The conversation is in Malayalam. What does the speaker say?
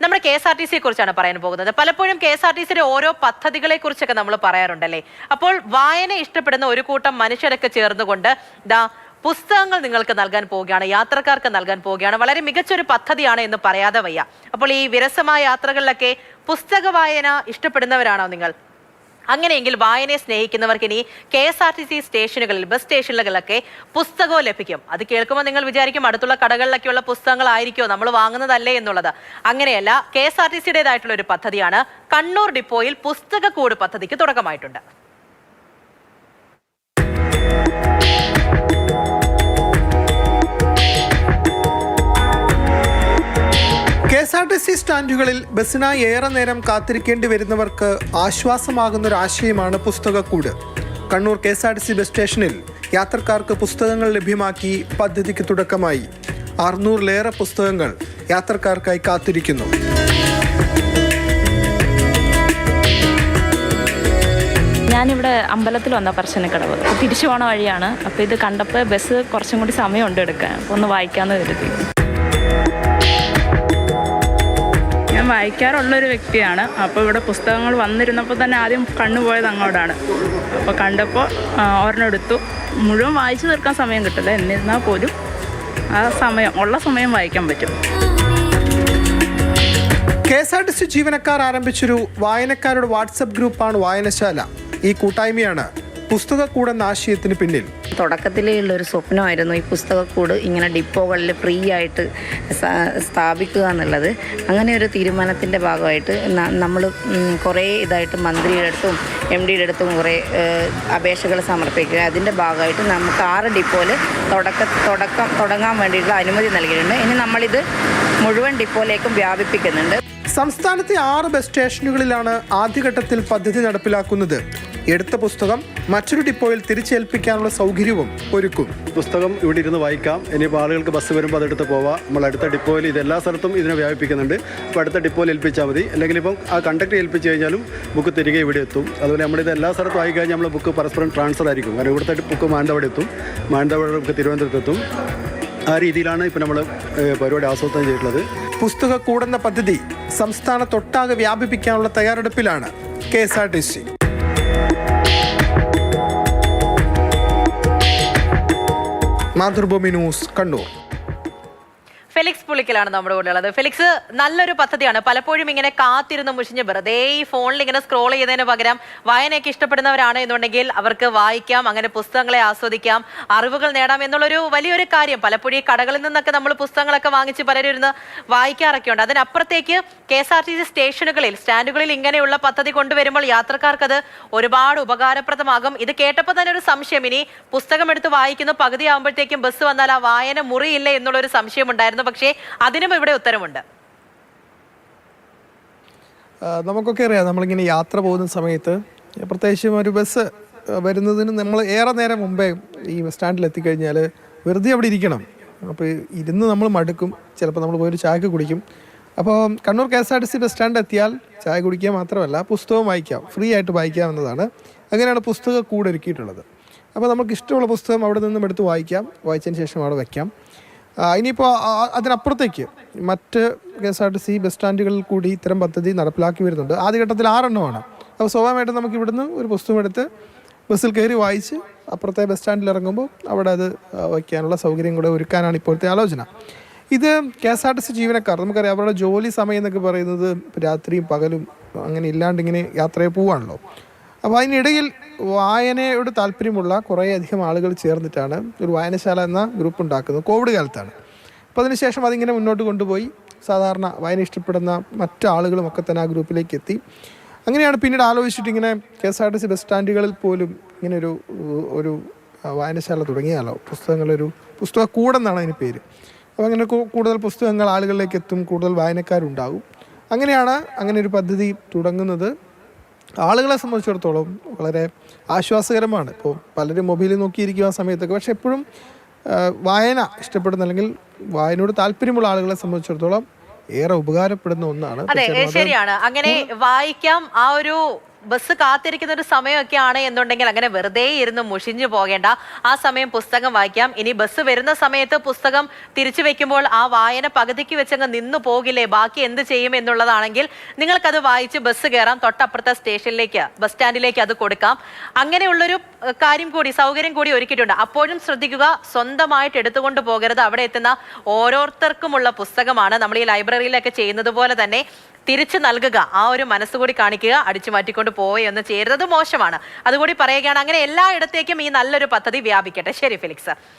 നമ്മുടെ KSRTC കുറിച്ചാണ് പറയാൻ പോകുന്നത്. പലപ്പോഴും KSRTCയുടെ ഓരോ പദ്ധതികളെ കുറിച്ചൊക്കെ നമ്മൾ പറയാറുണ്ടല്ലേ. അപ്പോൾ വായന ഇഷ്ടപ്പെടുന്ന ഒരു കൂട്ടം മനുഷ്യരൊക്കെ ചേർന്നുകൊണ്ട് പുസ്തകങ്ങൾ നിങ്ങൾക്ക് നൽകാൻ പോവുകയാണ്, യാത്രക്കാർക്ക് നൽകാൻ പോവുകയാണ്. വളരെ മികച്ചൊരു പദ്ധതിയാണ് എന്ന് പറയാതെ വയ്യ. അപ്പോൾ ഈ വിരസമായ യാത്രകളിലൊക്കെ പുസ്തക വായന ഇഷ്ടപ്പെടുന്നവരാണോ നിങ്ങൾ? അങ്ങനെയെങ്കിൽ വായനയെ സ്നേഹിക്കുന്നവർക്ക് ഇനി KSRTC സ്റ്റേഷനുകളിൽ, ബസ് സ്റ്റേഷനുകളിലൊക്കെ പുസ്തകവും ലഭിക്കും. അത് കേൾക്കുമ്പോൾ നിങ്ങൾ വിചാരിക്കും അടുത്തുള്ള കടകളിലൊക്കെയുള്ള പുസ്തകങ്ങളായിരിക്കുമോ നമ്മൾ വാങ്ങുന്നതല്ലേ എന്നുള്ളത്. അങ്ങനെയല്ല, KSRTCയുടേതായിട്ടുള്ള ഒരു പദ്ധതിയാണ്. കണ്ണൂർ ഡിപ്പോയിൽ പുസ്തകക്കൂട് പദ്ധതിക്ക് തുടക്കമായിട്ടുണ്ട്. KSRTC സ്റ്റാൻഡുകളിൽ ബസ്സിനായി ഏറെ നേരം കാത്തിരിക്കേണ്ടി വരുന്നവർക്ക് ആശ്വാസമാകുന്നൊരാശയമാണ് പുസ്തകക്കൂട്. കണ്ണൂർ KSRTC ബസ് സ്റ്റേഷനിൽ യാത്രക്കാർക്ക് പുസ്തകങ്ങൾ ലഭ്യമാക്കി പദ്ധതിക്ക് തുടക്കമായി. 600-ലേറെ പുസ്തകങ്ങൾ യാത്രക്കാർക്കായി കാത്തിരിക്കുന്നു. ഞാനിവിടെ അമ്പലത്തിൽ വന്ന പറശ്ശിനിക്കടവ് തിരിച്ചു പോണ വഴിയാണ്. അപ്പോൾ ഇത് കണ്ടപ്പോൾ ബസ് കുറച്ചും കൂടി സമയമുണ്ട് എടുക്കാൻ, അപ്പോൾ ഒന്ന് വായിക്കാമെന്ന് കരുതി. ഞാൻ വായിക്കാറുള്ളൊരു വ്യക്തിയാണ്. അപ്പോൾ ഇവിടെ പുസ്തകങ്ങൾ വന്നിരുന്നപ്പോൾ തന്നെ ആദ്യം കണ്ണുപോയത് അങ്ങോട്ടാണ്. അപ്പോൾ കണ്ടപ്പോൾ ഒരെണ്ണം എടുത്തു. മുഴുവൻ വായിച്ചു തീർക്കാൻ സമയം കിട്ടില്ല, എന്നിരുന്നാൽ പോലും ആ ഉള്ള സമയം വായിക്കാൻ പറ്റും. KSRTC ജീവനക്കാർ ആരംഭിച്ചൊരു വായനക്കാരുടെ വാട്സപ്പ് ഗ്രൂപ്പാണ് വായനശാല. ഈ കൂട്ടായ്മയാണ് പുസ്തകക്കൂട് എന്ന ആശയത്തിന് പിന്നിൽ. തുടക്കത്തിലേ ഉള്ളൊരു സ്വപ്നമായിരുന്നു ഈ പുസ്തകക്കൂട് ഇങ്ങനെ ഡിപ്പോകളിൽ ഫ്രീ ആയിട്ട് സ്ഥാപിക്കുക എന്നുള്ളത്. അങ്ങനെ ഒരു തീരുമാനത്തിൻ്റെ ഭാഗമായിട്ട് നമ്മൾ കുറേ ഇതായിട്ട് മന്ത്രിയുടെ അടുത്തും MDയുടെ അടുത്തും കുറേ അപേക്ഷകൾ സമർപ്പിക്കുക. അതിൻ്റെ ഭാഗമായിട്ട് നമുക്ക് 6 ഡിപ്പോയിൽ തുടങ്ങാൻ വേണ്ടിയിട്ടുള്ള അനുമതി നൽകിയിട്ടുണ്ട്. ഇനി നമ്മളിത് മുഴുവൻ ഡിപ്പോയിലേക്കും വ്യാപിപ്പിക്കുന്നുണ്ട്. സംസ്ഥാനത്തെ 6 ബസ് സ്റ്റേഷനുകളിലാണ് ആദ്യഘട്ടത്തിൽ പദ്ധതി നടപ്പിലാക്കുന്നത്. എടുത്ത പുസ്തകം മറ്റൊരു ഡിപ്പോയിൽ തിരിച്ചേൽപ്പിക്കാനുള്ള സൗകര്യവും ഒരുക്കും. പുസ്തകം ഇവിടെ ഇരുന്ന് വായിക്കാം. ഇനിയിപ്പോൾ ആളുകൾക്ക് ബസ് വരുമ്പോൾ അതെടുത്ത് പോവാം. നമ്മൾ അടുത്ത ഡിപ്പോയിൽ ഇതെല്ലാ സ്ഥലത്തും ഇതിനെ വ്യാപിപ്പിക്കുന്നുണ്ട്. അപ്പോൾ അടുത്ത ഡിപ്പോയിൽ ഏൽപ്പിച്ചാൽ മതി. അല്ലെങ്കിൽ ഇപ്പം ആ കണ്ടക്ടർ ഏൽപ്പിച്ച് കഴിഞ്ഞാലും ബുക്ക് തിരികെ ഇവിടെ എത്തും. അതുപോലെ നമ്മളിത് എല്ലാ സ്ഥലത്തും ആയി കഴിഞ്ഞാൽ നമ്മൾ ബുക്ക് പരസ്പരം ട്രാൻസ്ഫർ ആയിരിക്കും. കാരണം ഇവിടുത്തെ ബുക്ക് മാനന്തവാടി എത്തും, മാനന്തവാടി ബുക്ക് തിരുവനന്തപുരത്തെത്തും. ആ രീതിയിലാണ് ഇപ്പോൾ നമ്മൾ പരിപാടി ആസൂത്രണം ചെയ്തിട്ടുള്ളത്. പുസ്തകക്കൂടെന്ന പദ്ധതി സംസ്ഥാനത്തൊട്ടാകെ വ്യാപിപ്പിക്കാനുള്ള തയ്യാറെടുപ്പിലാണ് KSRTC. മാതൃഭൂമി ന്യൂസ്, കണ്ണൂർ. ഫെലിക്സ് പുളിക്കലാണ് നമ്മുടെ കൂടെ ഉള്ളത്. ഫെലിക്സ്, നല്ലൊരു പദ്ധതിയാണ്. പലപ്പോഴും ഇങ്ങനെ കാത്തിരുന്ന് മുഷിഞ്ഞ് വെറുതെ ഈ ഫോണിൽ ഇങ്ങനെ സ്ക്രോൾ ചെയ്യുന്നതിന് പകരം വായനയൊക്കെ ഇഷ്ടപ്പെടുന്നവരാണ് എന്നുണ്ടെങ്കിൽ അവർക്ക് വായിക്കാം, അങ്ങനെ പുസ്തകങ്ങളെ ആസ്വദിക്കാം, അറിവുകൾ നേടാം എന്നുള്ളൊരു വലിയൊരു കാര്യം. പലപ്പോഴും ഈ കടകളിൽ നിന്നൊക്കെ നമ്മൾ പുസ്തകങ്ങളൊക്കെ വാങ്ങിച്ച് പലരും ഇരുന്ന് വായിക്കാറൊക്കെ ഉണ്ട്. അതിനപ്പുറത്തേക്ക് KSRTC സ്റ്റേഷനുകളിൽ, സ്റ്റാൻഡുകളിൽ ഇങ്ങനെയുള്ള പദ്ധതി കൊണ്ടുവരുമ്പോൾ യാത്രക്കാർക്കത് ഒരുപാട് ഉപകാരപ്രദമാകും. ഇത് കേട്ടപ്പോൾ തന്നെ ഒരു സംശയം, ഇനി പുസ്തകം എടുത്ത് വായിക്കുന്ന പകുതി ആകുമ്പോഴത്തേക്കും ബസ് വന്നാൽ ആ വായന മുറിയില്ലേ എന്നുള്ളൊരു സംശയം ഉണ്ടായിരുന്നു. പക്ഷേ അതിനും ഇവിടെ ഉത്തരവുണ്ട്. നമുക്കൊക്കെ അറിയാം, നമ്മളിങ്ങനെ യാത്ര പോകുന്ന സമയത്ത് പ്രത്യേകിച്ചും ഒരു ബസ് വരുന്നതിന് നമ്മൾ ഏറെ നേരം മുമ്പേ ഈ ബസ് സ്റ്റാൻഡിൽ എത്തിക്കഴിഞ്ഞാൽ വെറുതെ അവിടെ ഇരിക്കണം. അപ്പോൾ ഇരുന്ന് നമ്മൾ മടുക്കും. ചിലപ്പോൾ നമ്മൾ പോയൊരു ചായ കുടിക്കും. അപ്പോൾ കണ്ണൂർ KSRTC ബസ് സ്റ്റാൻഡ് എത്തിയാൽ ചായ കുടിക്കുക മാത്രമല്ല പുസ്തകം വായിക്കാം, ഫ്രീ ആയിട്ട് വായിക്കാം എന്നതാണ്. അങ്ങനെയാണ് പുസ്തകക്കൂട് ഒരുക്കിയിട്ടുള്ളത്. അപ്പോൾ നമുക്ക് ഇഷ്ടമുള്ള പുസ്തകം അവിടെ നിന്നും എടുത്ത് വായിക്കാം, വായിച്ചതിന് ശേഷം അവിടെ വയ്ക്കാം. ഇനിയിപ്പോൾ അതിനപ്പുറത്തേക്ക് മറ്റ് KSRTC ബസ് സ്റ്റാൻഡുകളിൽ കൂടി ഇത്തരം പദ്ധതി നടപ്പിലാക്കി വരുന്നുണ്ട്. ആദ്യഘട്ടത്തിൽ 6 എണ്ണമാണ്. അപ്പോൾ സ്വാഭാവികമായിട്ടും നമുക്ക് ഇവിടുന്ന് ഒരു പുസ്തകം എടുത്ത് ബസ്സിൽ കയറി വായിച്ച് അപ്പുറത്തെ ബസ് സ്റ്റാൻഡിൽ ഇറങ്ങുമ്പോൾ അവിടെ അത് വയ്ക്കാനുള്ള സൗകര്യം കൂടെ ഒരുക്കാനാണ് ഇപ്പോഴത്തെ ആലോചന. ഇത് KSRTC ജീവനക്കാർ, നമുക്കറിയാം അവരുടെ ജോലി സമയം എന്നൊക്കെ പറയുന്നത് രാത്രിയും പകലും അങ്ങനെ ഇല്ലാണ്ട് ഇങ്ങനെ യാത്രയെ പോവാണല്ലോ. അപ്പോൾ അതിനിടയിൽ വായനയോട് താല്പര്യമുള്ള കുറേയധികം ആളുകൾ ചേർന്നിട്ടാണ് ഒരു വായനശാല എന്ന ഗ്രൂപ്പ് ഉണ്ടാക്കുന്നത്. കോവിഡ് കാലത്താണ്. അപ്പോൾ അതിനുശേഷം അതിങ്ങനെ മുന്നോട്ട് കൊണ്ടുപോയി സാധാരണ വായന ഇഷ്ടപ്പെടുന്ന മറ്റ് ആളുകളുമൊക്കെ തന്നെ ആ ഗ്രൂപ്പിലേക്ക് എത്തി. അങ്ങനെയാണ് പിന്നീട് ആലോചിച്ചിട്ട് ഇങ്ങനെ KSRTC ബസ് സ്റ്റാൻഡുകളിൽ പോലും ഇങ്ങനെ ഒരു വായനശാല തുടങ്ങിയാലോ, പുസ്തകക്കൂടെന്നാണ് അതിന് പേര്. അപ്പോൾ അങ്ങനെ കൂടുതൽ പുസ്തകങ്ങൾ ആളുകളിലേക്ക് എത്തും, കൂടുതൽ വായനക്കാരുണ്ടാകും. അങ്ങനെയാണ് അങ്ങനെ ഒരു പദ്ധതി തുടങ്ങുന്നത്. ആളുകളെ സംബന്ധിച്ചിടത്തോളം വളരെ ആശ്വാസകരമാണ്. ഇപ്പോൾ പലരും മൊബൈലിൽ നോക്കിയിരിക്കുക ആ സമയത്തൊക്കെ, പക്ഷെ എപ്പോഴും വായന ഇഷ്ടപ്പെടുന്ന അല്ലെങ്കിൽ വായനയോട് താല്പര്യമുള്ള ആളുകളെ സംബന്ധിച്ചിടത്തോളം ഏറെ ഉപകാരപ്പെടുന്ന ഒന്നാണ്. അതെ, ശരിയാണ്. അങ്ങനെ വായിക്കാം, ആ ഒരു ബസ് കാത്തിരിക്കുന്ന ഒരു സമയമൊക്കെ എന്നുണ്ടെങ്കിൽ അങ്ങനെ വെറുതെ ഇരുന്ന് മുഷിഞ്ഞു പോകേണ്ട. ആ സമയം പുസ്തകം വായിക്കാം. ഇനി ബസ് വരുന്ന സമയത്ത് പുസ്തകം തിരിച്ചു വെക്കുമ്പോൾ ആ വായന പകുതിക്ക് വെച്ചങ്ങ് നിന്നു പോകില്ലേ, ബാക്കി എന്ത് ചെയ്യും എന്നുള്ളതാണെങ്കിൽ നിങ്ങൾക്കത് വായിച്ച് ബസ് കയറാം. തൊട്ടപ്പുറത്തെ സ്റ്റേഷനിലേക്ക്, ബസ് സ്റ്റാൻഡിലേക്ക് അത് കൊടുക്കാം. അങ്ങനെയുള്ളൊരു കാര്യം കൂടി, സൗകര്യം കൂടി ഒരുക്കിയിട്ടുണ്ട്. അപ്പോഴും ശ്രദ്ധിക്കുക, സ്വന്തമായിട്ട് എടുത്തുകൊണ്ട് പോകരുത്. അവിടെ എത്തുന്ന ഓരോരുത്തർക്കുമുള്ള പുസ്തകമാണ്. നമ്മൾ ഈ ലൈബ്രറിയിലൊക്കെ ചെയ്യുന്നത് പോലെ തന്നെ തിരിച്ചു നൽകുക. ആ ഒരു മനസ്സുകൂടി കാണിക്കുക. അടിച്ചു മാറ്റിക്കൊണ്ട് പോവുകയൊന്നും ചെയ്യരുത്, മോശമാണ്. അതുകൂടി പറയുകയാണ്. അങ്ങനെ എല്ലായിടത്തേക്കും ഈ നല്ലൊരു പദ്ധതി വ്യാപിക്കട്ടെ. ശരി ഫെലിക്സ്.